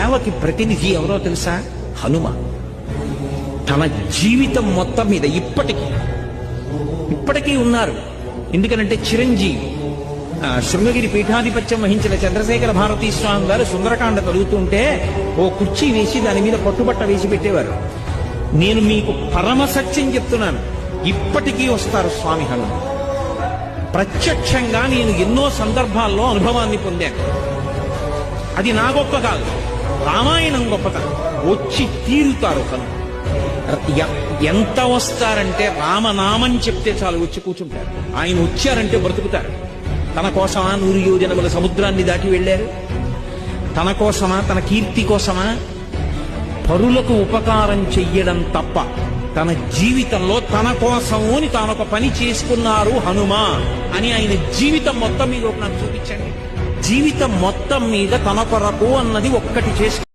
సేవకి ప్రతినిధి ఎవరో తెలుసా? హనుమ. తన జీవితం మొత్తం మీద ఇప్పటికీ ఉన్నారు. ఎందుకనంటే చిరంజీవి శృంగగిరి పీఠాధిపత్యం వహించిన చంద్రశేఖర భారతీ స్వామి గారు సుందరకాండ చదువుతుంటే ఓ కుర్చీ వేసి దాని మీద పట్టుబట్ట వేసి పెట్టేవారు. నేను మీకు పరమ సత్యం చెప్తున్నాను, ఇప్పటికీ వస్తారు స్వామి హనుమ. ప్రత్యక్షంగా నేను ఎన్నో సందర్భాల్లో అనుభవాన్ని పొందాను. అది నా గొప్ప కాదు, రామాయణం గొప్పతనం. వచ్చి తీరుతారు హనుమ. ఎంత వస్తారంటే రామనామం చెప్తే చాలు వచ్చి కూర్చుంటారు. ఆయన వచ్చారంటే బ్రతుకుతారు. తన కోసమా 100 యోజనముల సముద్రాన్ని దాటి వెళ్ళారు? తన కోసమా, తన కీర్తి కోసమా? పరులకు ఉపకారం చెయ్యడం తప్ప తన జీవితంలో తన కోసము అని తానొక పని చేసుకున్నారు హనుమ అని ఆయన జీవితం మొత్తం మీద నాకు చూపించండి. జీవితం మొత్తం మీద తన కొరకు అన్నది ఒక్కటి చేసుకు